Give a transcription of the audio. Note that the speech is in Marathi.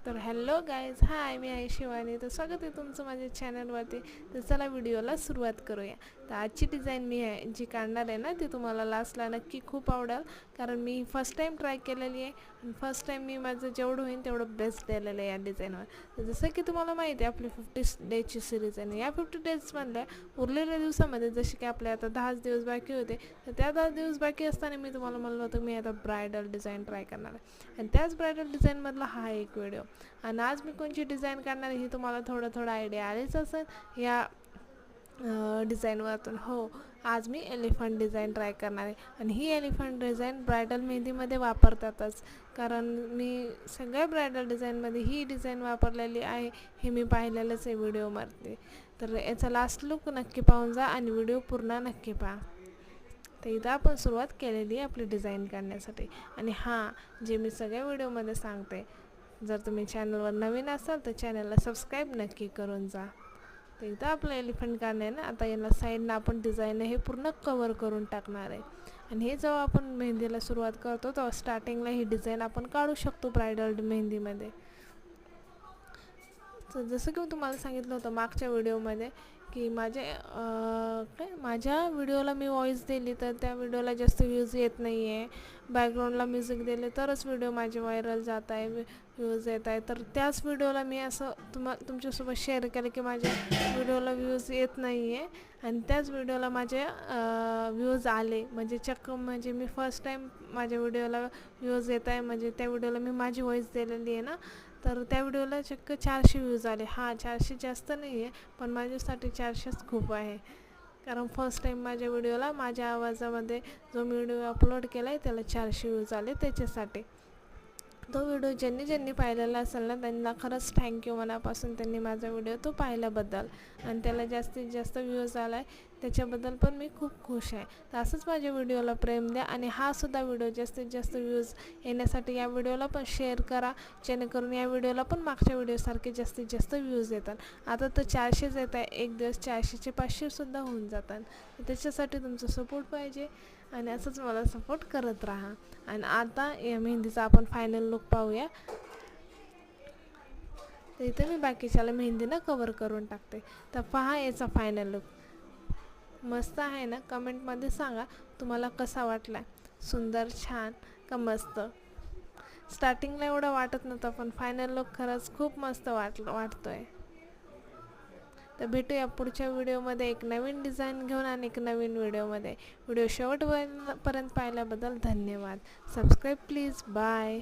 तर हॅलो गाईज, हाय, मी आहे शिवानी. तर स्वागत आहे तुमचं माझ्या चॅनलवरती. तर चला व्हिडिओला सुरुवात करूया. तर आजची डिझाईन मी जी काढणार आहे ना, ती तुम्हाला लास्टला नक्की खूप आवडेल, कारण मी फर्स्ट टाईम ट्राय केलेली आहे आणि फर्स्ट टाईम मी माझं जेवढं होईल तेवढं बेस्ट दिलेलं आहे या डिझाईनवर. तर जसं की तुम्हाला माहिती आहे, आपली 50 डेजची सिरीज आहे. या 50 डेजमधल्या उरलेल्या दिवसामध्ये जसे की आपले आता 10 दिवस बाकी होते, तर त्या 10 दिवस बाकी असताना मी तुम्हाला म्हणलं होतं मी आता ब्रायडल डिझाईन ट्राय करणार आहे. आणि त्याच ब्रायडल डिझाईनमधला हा एक व्हिडिओ. आणि आज मी कोणची डिझाईन करणार ही तुम्हाला थोडं आयडिया आलीच असेल या डिझाईनवरतून. हो, आज मी एलिफंट डिझाईन ट्राय करणार आहे. आणि ही एलिफंट डिझाईन ब्रायडल मेहंदीमध्ये वापरतातच, कारण मी सगळ्या ब्रायडल डिझाईनमध्ये ही डिझाईन वापरलेली आहे, हे मी पाहिलेलंच आहे व्हिडिओमध्ये. तर याचा लास्ट लुक नक्की पाहून जा आणि व्हिडिओ पूर्ण नक्की पहा. तर इथं आपण सुरुवात केलेली आहे आपली डिझाईन करण्यासाठी. आणि हां, जे मी सगळ्या व्हिडिओमध्ये सांगते, जर तुम्ही चॅनलवर नवीन असाल तर चॅनलला सबस्क्राईब नक्की करून जा. तर इथं आपलं एलिफंट काढणे ना, आता याला साईडनं आपण डिझाईन हे पूर्ण कवर करून टाकणार आहे. आणि हे जेव्हा आपण मेहंदीला सुरुवात करतो तेव्हा स्टार्टिंगला ही डिझाईन आपण काढू शकतो ब्रायडल मेहंदीमध्ये. तर जसं की मी तुम्हाला सांगितलं होतं मागच्या व्हिडिओमध्ये की माझ्या व्हिडिओला मी व्हॉईस दिली तर त्या व्हिडिओला जास्त व्ह्यूज येत नाही आहे. बॅकग्राऊंडला म्युझिक दिले तरच व्हिडिओ माझे व्हायरल जात आहे, व्ह्यूज येत आहे. तर त्याच व्हिडिओला मी असं तुमच्यासोबत शेअर केलं की माझ्या व्हिडिओला व्ह्यूज येत नाही आहे, आणि त्याच व्हिडिओला माझे व्ह्यूज आले. म्हणजे चक्क म्हणजे मी फर्स्ट टाईम माझ्या व्हिडिओला व्ह्यूज येत आहे, म्हणजे त्या व्हिडिओला मी माझी व्हॉईस दिलेली आहे ना, तर त्या व्हिडिओला चक्क 400 व्ह्यूज आले. हां, 400 जास्त नाही आहे, पण माझ्यासाठी 400च खूप आहे, कारण फर्स्ट टाईम माझ्या व्हिडिओला माझ्या आवाजामध्ये जो मी व्हिडिओ अपलोड केला आहे त्याला 400 व्ह्यूज आले. त्याच्यासाठी तो व्हिडिओ ज्यांनी पाहिलेला असेल ना, त्यांना खरंच थँक्यू मनापासून, त्यांनी माझा व्हिडिओ तो पाहिल्याबद्दल. आणि त्याला जास्तीत जास्त व्ह्यूज आला आहे त्याच्याबद्दल पण मी खूप खुश आहे. तर असंच माझ्या व्हिडिओला प्रेम द्या आणि हा सुद्धा व्हिडिओ जास्तीत जास्त व्ह्यूज येण्यासाठी या व्हिडिओला पण शेअर करा, जेणेकरून या व्हिडिओला पण मागच्या व्हिडिओसारखे जास्तीत जास्त व्ह्यूज येतात. आता तर 400च येत आहे, एक दिवस 400चे 500सुद्धा होऊन जातात. त्याच्यासाठी तुमचा सपोर्ट पाहिजे आणि असंच मला सपोर्ट करत राहा. आणि आता या मेहंदीचा आपण फायनल लुक पाहूया. तर इथे मी बाकीच्याला मेहंदीनं कवर करून टाकते. तर पहा याचा फायनल लुक. मस्त आहे ना? कमेंटमध्ये सांगा तुम्हाला कसा वाटला. सुंदर, छान का मस्त? स्टार्टिंगला एवढं वाटत नव्हतं, पण फायनल लुक खरंच खूप मस्त वाटतोय. तर भेटूया पुढच्या व्हिडिओमध्ये एक नवीन डिझाईन घेऊन आणि एक नवीन व्हिडिओमध्ये. व्हिडिओ शेवटपर्यंत पाहिल्याबद्दल धन्यवाद. Subscribe please. बाय.